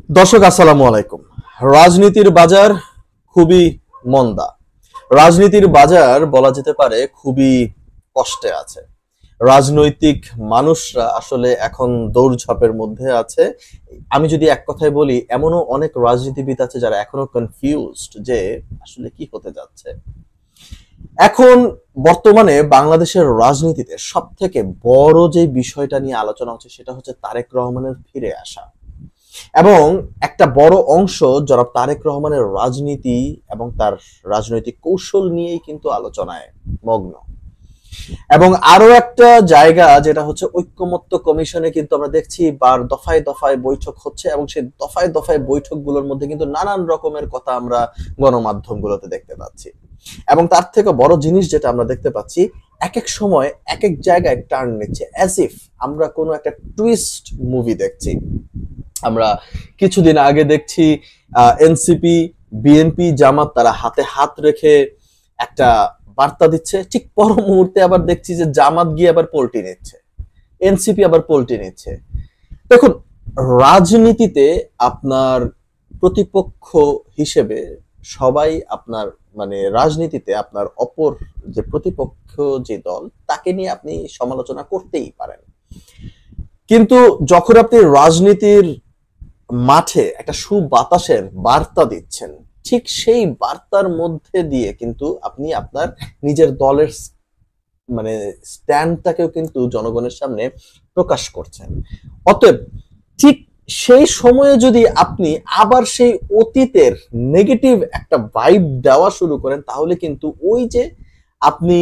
দর্শক আসসালামু আলাইকুম। রাজনীতির বাজার খুবই মন্দা। রাজনীতির বাজার বলা যেতে পারে খুবই কষ্টে আছে। রাজনৈতিক মানুষরা আসলে এখন দৌড়ঝাঁপের মধ্যে আছে। আমি যদি এক কথায় বলি, এমনও অনেক রাজনীতিবিদ আছে যারা এখনো কনফিউজড যে আসলে কি হতে যাচ্ছে। এখন বর্তমানে বাংলাদেশের রাজনীতিতে সব থেকে বড় যে বিষয়টা নিয়ে আলোচনা হচ্ছে সেটা হচ্ছে তারেক রহমানের ফিরে আসা। এবং একটা বড় অংশ জনাব তারেক রহমানের রাজনীতি এবং তার রাজনৈতিক কৌশল নিয়েই কিন্তু আলোচনায় মগ্ন। এবং আরো একটা জায়গা যেটা হচ্ছে ঐক্যমত্য কমিশনে কিন্তু আমরা দেখছি দফায় দফায় বৈঠক হচ্ছে এবং সেই দফায় দফায় বৈঠকগুলোর মধ্যে কিন্তু নানান রকমের কথা আমরা গণমাধ্যমগুলোতে দেখতে পাচ্ছি। এবং তার থেকে বড় জিনিস যেটা আমরা দেখতে পাচ্ছি, এক এক সময় এক এক জায়গায় টার্ন নিচ্ছে, অ্যাজ ইফ আমরা কোনো একটা টুইস্ট মুভি দেখছি। আমরা কিছুদিন আগে দেখছি এনসিপি, বিএনপি, জামাত তারা হাতে হাত রেখে একটা বার্তা দিচ্ছে, ঠিক পর মুহূর্তে আবার দেখছি যে জামাত গিয়ে আবার পল্টি নিচ্ছে, এনসিপি আবার পল্টি নিচ্ছে। দেখুন, রাজনীতিতে আপনার প্রতিপক্ষ হিসেবে সবাই আপনার রাজনীতিতে আপনার অপর যে প্রতিপক্ষ যে দল তাকে নিয়ে আপনি সমালোচনা করতেই পারেন, কিন্তু যখন আপনি রাজনীতির মাঠে একটা সুবাতাসের বার্তা দিচ্ছেন, ঠিক সেই বার্তার মধ্যে দিয়ে কিন্তু আপনি আপনার নিজের দলের স্ট্যান্ডটাকেও কিন্তু জনগণের সামনে প্রকাশ করছেন। অতএব ঠিক সেই সময়ে যদি আপনি আবার সেই অতীতের নেগেটিভ একটা ভাইব দেওয়া শুরু করেন, তাহলে কিন্তু ওই যে আপনি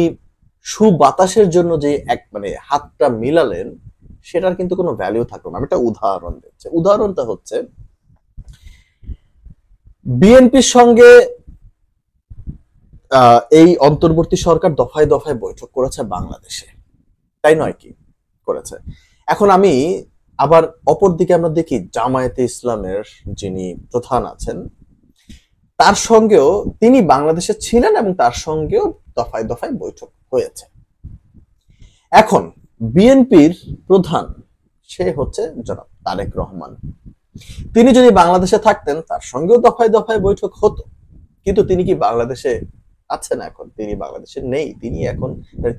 সুবাতাসের জন্য যে এক হাতটা মিলালেন, সেটার কিন্তু কোনো ভ্যালিউ থাকলো না। আমি একটা উদাহরণ দিচ্ছি। উদাহরণটা হচ্ছে, বিএনপির সঙ্গে এই অন্তর্বর্তী সরকার দফায় দফায় বৈঠক করেছে বাংলাদেশে, তাই নয় কি করেছে? এখন আমি আবার অপর দিকে আমরা দেখি জামায়াতে ইসলামের যিনি প্রধান আছেন তার সঙ্গেও তিনি বাংলাদেশে ছিলেন এবং তার সঙ্গেও দফায় দফায় বৈঠক হয়েছে। এখন বিএনপির প্রধান সে হচ্ছে জনাব তারেক রহমান। তিনি যদি বাংলাদেশে থাকতেন তার সঙ্গেও দফায় দফায় বৈঠক হতো, কিন্তু তিনি কি বাংলাদেশে আছেন? এখন তিনি বাংলাদেশে নেই,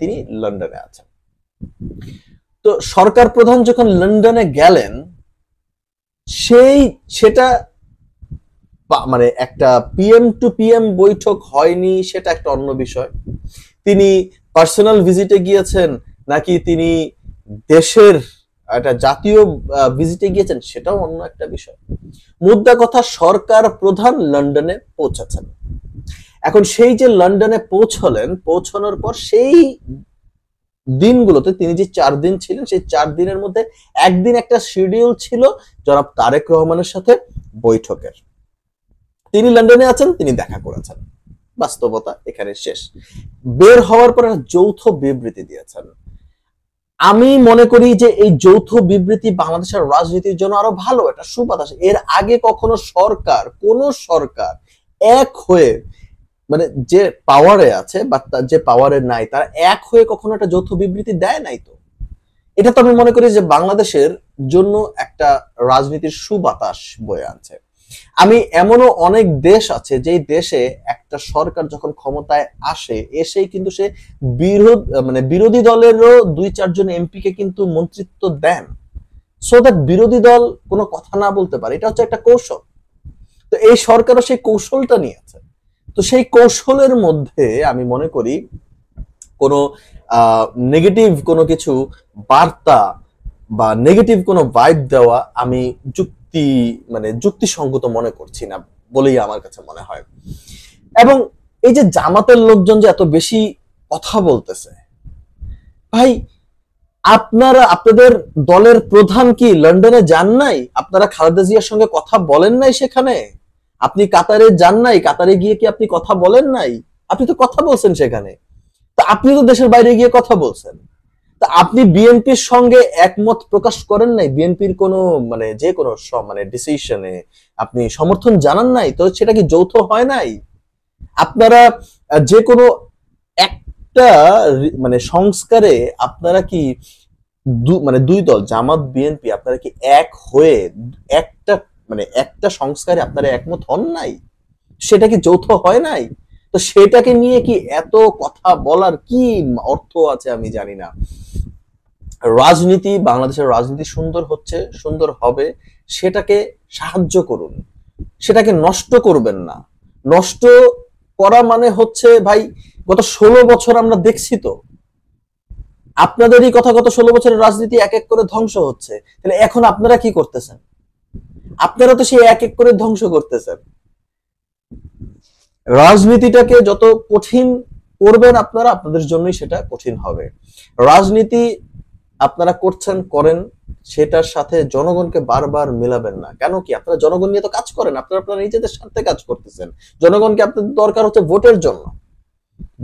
তিনি লন্ডনে আছেন। তো সরকার প্রধান যখন লন্ডনে গেলেন, সেটা একটা পিএম টু পিএম বৈঠক হয়নি, সেটা একটা অন্য বিষয়। তিনি পার্সোনাল ভিজিটে গিয়েছেন নাকি তিনি দেশের একটা জাতীয় ভিজিটে গিয়েছেন, সেটাও অন্য একটা বিষয়। মুদ্রা কথা, সরকার প্রধান লন্ডনে পৌঁছেছেন। এখন সেই যে লন্ডনে পৌঁছানোর পর সেই দিনগুলোতে তিনি যে 4 দিন ছিলেন, সেই 4 দিনের মধ্যে একদিন একটা শিডিউল ছিল জনাব তারেক রহমানের সাথে বৈঠকের। তিনি লন্ডনে আছেন, তিনি দেখা করেছেন, বাস্তবতা এখানে শেষ। বের হওয়ার পর যৌথ বিবৃতি দিয়েছেন। আমি মনে করি যে এই যৌথ বিবৃতি বাংলাদেশের রাজনীতির জন্য আরো ভালো একটা সুবাতাস। এর আগে কখনো কোন সরকার এক হয়ে যে পাওয়ারে আছে বা যে পাওয়ারে নাই, তারা এক হয়ে কখনো একটা যৌথ বিবৃতি দেয় নাই। তো এটা তো আমি মনে করি যে বাংলাদেশের জন্য একটা রাজনীতির সুবাতাস বয়ে আনছে। আমি এমনও অনেক দেশ আছে যে দেশে একটা সরকার যখন ক্ষমতায় আসে, এসেই কিন্তু সে বিরোধী দলেরও 2-4 জন এমপি কে কিন্তু মন্ত্রিত্ব দেন, সো দ্যাট বিরোধী দল কোনো কথা না বলতে পারে। এটা হচ্ছে একটা কৌশল। তো এই সরকারও সেই কৌশলটা নিয়েছে। তো সেই কৌশলের মধ্যে আমি মনে করি কোনো নেগেটিভ কোনো কিছু বার্তা বা নেগেটিভ কোনো ভাইব দেওয়া আমি যুক্তিসঙ্গত মনে করছি না বলেই আমার কাছে মনে হয়। এবং এই যে জামাতের লোকজন যে এত বেশি কথা বলতেছে, ভাই আপনাদের দলের প্রধান কি লন্ডনে যান নাই? আপনারা খালেদা জিয়ার সঙ্গে কথা বলেন নাই সেখানে? আপনি কাতারে যান নাই? কাতারে গিয়ে কি আপনি কথা বলেন নাই? আপনি তো কথা বলছেন সেখানে। তা আপনি তো দেশের বাইরে গিয়ে কথা বলছেন। তা আপনি বিএনপির সঙ্গে একমত প্রকাশ করেন নাই? বিএনপির কোনো যে কোনো ডিসিশনে আপনি সমর্থন জানান নাই? তো সেটা কি যৌথ হয় নাই? আপনারা যে কোনো একটা সংস্কারে আপনারা কি দুই দল জামাত বিএনপি আপনারা কি এক হয়ে একটা মানে একটা সংস্কারে আপনারা একমত হন নাই, সেটা কি যৌথ হয় নাই? তো সেটাকে নিয়ে কি এত কথা বলার কি অর্থ আছে আমি জানি না। রাজনীতি, বাংলাদেশের রাজনীতি সুন্দর হচ্ছে, সুন্দর হবে, সেটাকে সাহায্য করুন, সেটাকে নষ্ট করবেন না। নষ্ট করা মানে হচ্ছে ভাই, গত 16 বছর আমরা দেখছি তো আপনাদেরই কথা, গত 16 বছরের রাজনীতি এক এক করে ধ্বংস হচ্ছে। তাহলে এখন আপনারা কি করতেছেন? আপনারা তো সেই এক এক করে ধ্বংস করতেছেন। রাজনীতিটাকে যত কঠিন করবেন আপনারা, আপনাদের জন্যই সেটা কঠিন হবে। রাজনীতি আপনারা করছেন, করেন, সেটার সাথে জনগণকে বারবার মেলাবেন না। কেন কি? আপনারা জনগণ নিয়ে তো কাজ করেন, আপনারা আপনারা নিজেদের স্বার্থে কাজ করতেছেন। জনগণকে আপনাদের দরকার হচ্ছে ভোটের জন্য।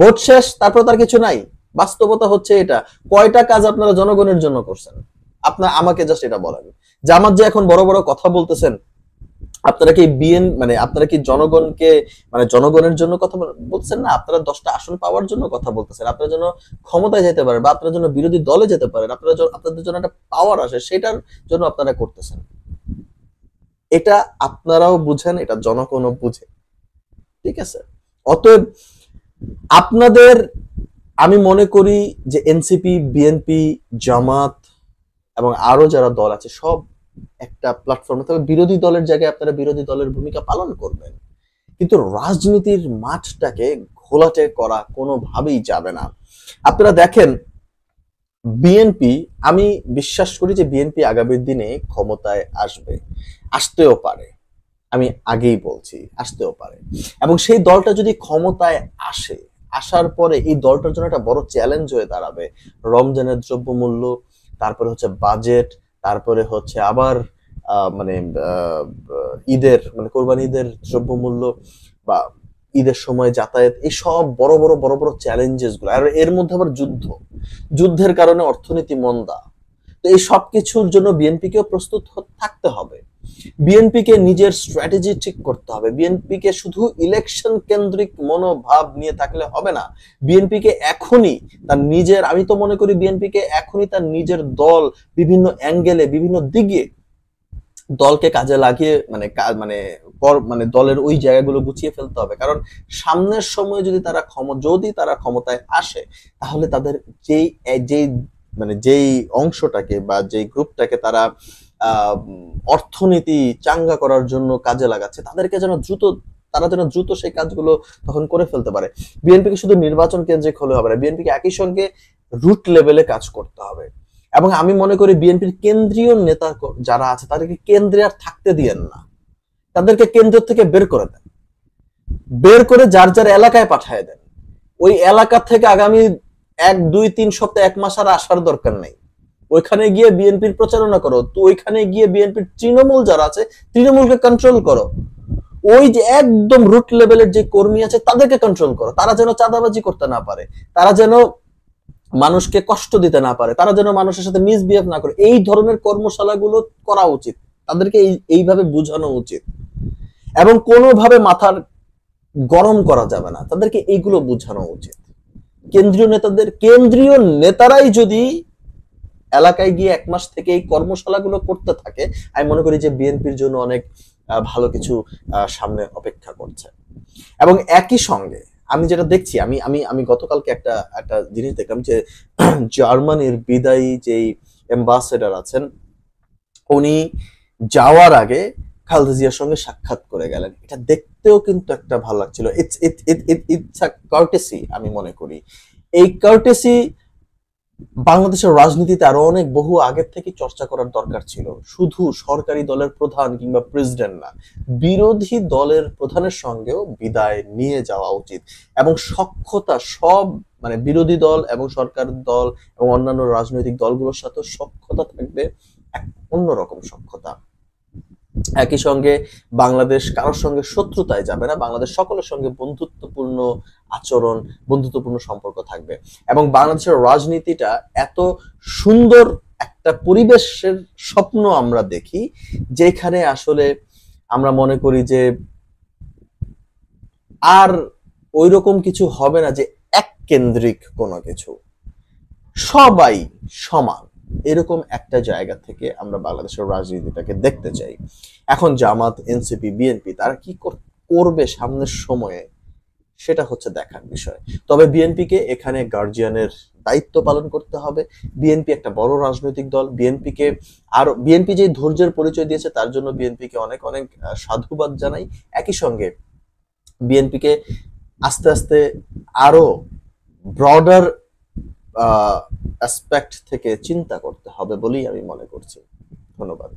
ভোট শেষ, তারপর তার কিছু নাই। বাস্তবতা হচ্ছে এটা। কয়টা কাজ আপনারা জনগণের জন্য করছেন? আপনার আমাকে জাস্ট এটা বলেন। জামাত যে এখন বড় বড় কথা বলতেছেন, আপনারা কি মানে আপনারা কি জনগণকে, মানে জনগণের জন্য কথা বলছেন না? আপনারা 10টা আসন পাওয়ার জন্য কথা বলতেছেন, আপনার জন্য ক্ষমতায় যেতে পারেন বা আপনার জন্য বিরোধী দলে যেতে পারেন, আপনাদের জন্য একটা পাওয়ার আসে, সেটার জন্য আপনারা করতেছেন। এটা আপনারাও বুঝেন, এটা জনগণও বুঝে, ঠিক আছে? অতএব আপনাদের, আমি মনে করি যে এনসিপি, বিএনপি, জামাত এবং আরো যারা দল আছে সব একটা প্ল্যাটফর্মে, তবে বিরোধী দলের জায়গায় আপনারা বিরোধী দলের ভূমিকা পালন করবেন, কিন্তু রাজনীতির মাঠটাকে ঘোলাটে করা কোনোভাবেই যাবে না। আপনারা দেখেন বিএনপি, আমি বিশ্বাস করি যে বিএনপি আগামী দিনে ক্ষমতায় আসবে, আসতেও পারে, আমি আগেই বলছি আসতেও পারে। এবং সেই দলটা যদি ক্ষমতায় আসে, আসার পরে এই দলটার জন্য একটা বড় চ্যালেঞ্জ হয়ে দাঁড়াবে রমজানের দ্রব্যমূল্য, তারপরে হচ্ছে বাজেট, তারপরে হচ্ছে আবার মানে ঈদের, মানে কোরবানি ঈদের দ্রব্যমূল্য বা ঈদের সময় যাতায়াত, এই সব বড় বড় বড় বড় চ্যালেঞ্জেস গুলো, আর এর মধ্যে আবার যুদ্ধের কারণে অর্থনীতি মন্দা। তো এই সব কিছুর জন্য বিএনপিকেও প্রস্তুত থাকতে হবে। বিএনপিকে নিজের স্ট্র্যাটেজি ঠিক করতে হবে। বিএনপিকে শুধু ইলেকশন কেন্দ্রিক মনোভাব নিয়ে থাকলে হবে না। বিএনপিকে এখনই তার নিজের, আমি তো মনে করি বিএনপিকে এখনই তার নিজের দল বিভিন্ন অ্যাঙ্গেলে, বিভিন্ন দিকে দলকে কাজে লাগিয়ে মানে মানে দলের ওই জায়গাগুলো গুছিয়ে ফেলতে হবে। কারণ সামনের সময়ে যদি তারা ক্ষমতায় আসে, তাহলে তাদের যেই যেই মানে যেই অংশটাকে বা যেই গ্রুপটাকে তারা অর্থনীতি চাঙ্গা করার জন্য কাজে লাগাচ্ছে, তারা যেন দ্রুত সেই কাজগুলো তখন করে ফেলতে পারে। বিএনপিকে শুধু নির্বাচন কেন্দ্রিক হলে হবে না, বিএনপিকে একই সঙ্গে রুট লেভেলে কাজ করতে হবে। এবং আমি মনে করি বিএনপির কেন্দ্রীয় নেতা যারা আছে তাদেরকে কেন্দ্রে আর থাকতে দিয়েন না, তাদেরকে কেন্দ্র থেকে বের করে দেন, বের করে যার যার এলাকায় পাঠিয়ে দেন। ওই এলাকা থেকে আগামী 1, 2, 3 সপ্তাহ, 1 মাস আর আসার দরকার নেই। ওইখানে গিয়ে বিএনপির প্রচারণা করো, তো ওইখানে গিয়ে বিএনপির তৃণমূল যারা আছে, তৃণমূলকে কন্ট্রোল করো। ওই যে একদম রুট লেভেলের যে কর্মী আছে তাদেরকে কন্ট্রোল করো, তারা যেন চাঁদাবাজি করতে না পারে, তারা যেন মানুষকে কষ্ট দিতে না পারে, তারা যেন মানুষের সাথে মিসবিহেভ না করে। এই ধরনের কর্মশালাগুলো করা উচিত, তাদেরকে এইভাবে বোঝানো উচিত। এবং কোনোভাবে মাথার গরম করা যাবে না, তাদেরকে এইগুলো বোঝানো উচিত। কেন্দ্রীয় নেতারাই যদি এলাকায় গিয়ে 1 মাস থেকে এই কর্মশালাগুলো করতে থাকে, আমি মনে করি যে বিএনপির জন্য অনেক ভালো কিছু সামনে অপেক্ষা করছে। এবং একই সঙ্গে আমি যেটা দেখছি, আমি আমি আমি গতকালকে একটা জিনিস দেখলাম যে জার্মানির বিদায়ী যেই অ্যাম্বাসেডর আছেন, উনি যাওয়ার আগে খালেদা জিয়ার সঙ্গে সাক্ষাৎ করে গেলেন। এটা দেখতেও কিন্তু একটা ভালো লাগছিল। ইটস আ কার্টেসি, আমি মনে করি এই কার্টেসি বাংলাদেশের রাজনীতিতে আরো অনেক বহু আগের থেকে চর্চা করার দরকার ছিল। শুধু সরকারি দলের প্রধান কিংবা প্রেসিডেন্ট না, বিরোধী দলের প্রধানের সঙ্গেও বিদায় নিয়ে যাওয়া উচিত। এবং সখ্যতা সব, মানে বিরোধী দল এবং সরকার দল এবং অন্যান্য রাজনৈতিক দলগুলোর সাথে সখ্যতা থাকবে, এক অন্যরকম সখ্যতা। একই সঙ্গে বাংলাদেশ কারোর সঙ্গে শত্রুতায় যাবে না, বাংলাদেশ সকলের সঙ্গে বন্ধুত্বপূর্ণ আচরণ, বন্ধুত্বপূর্ণ সম্পর্ক থাকবে। এবং বাংলাদেশের রাজনীতিটা এত সুন্দর একটা পরিবেশের স্বপ্ন আমরা দেখি, যেখানে আসলে আমরা মনে করি যে আর ওই রকম কিছু হবে না যে এক কেন্দ্রিক কোনো কিছু, সবাই সমান। এরকম একটা জায়গা থেকে আমরা বাংলাদেশের রাজনীতিটাকে দেখতে চাই। এখন জামাত, এনসিপি, বিএনপি তারা কি করবে সামনের সময়ে, সেটা হচ্ছে দেখার বিষয়। তবে বিএনপিকে এখানে গার্জিয়ানের দায়িত্ব পালন করতে হবে। বিএনপি একটা বড় রাজনৈতিক দল। বিএনপি যে ধৈর্যের পরিচয় দিয়েছে তার জন্য বিএনপিকে অনেক অনেক সাধুবাদ জানাই। একই সঙ্গে বিএনপিকে আস্তে আস্তে আরো ব্রডার অ্যাসপেক্ট থেকে চিন্তা করতে হবে বলেই আমি মনে করছি। ধন্যবাদ।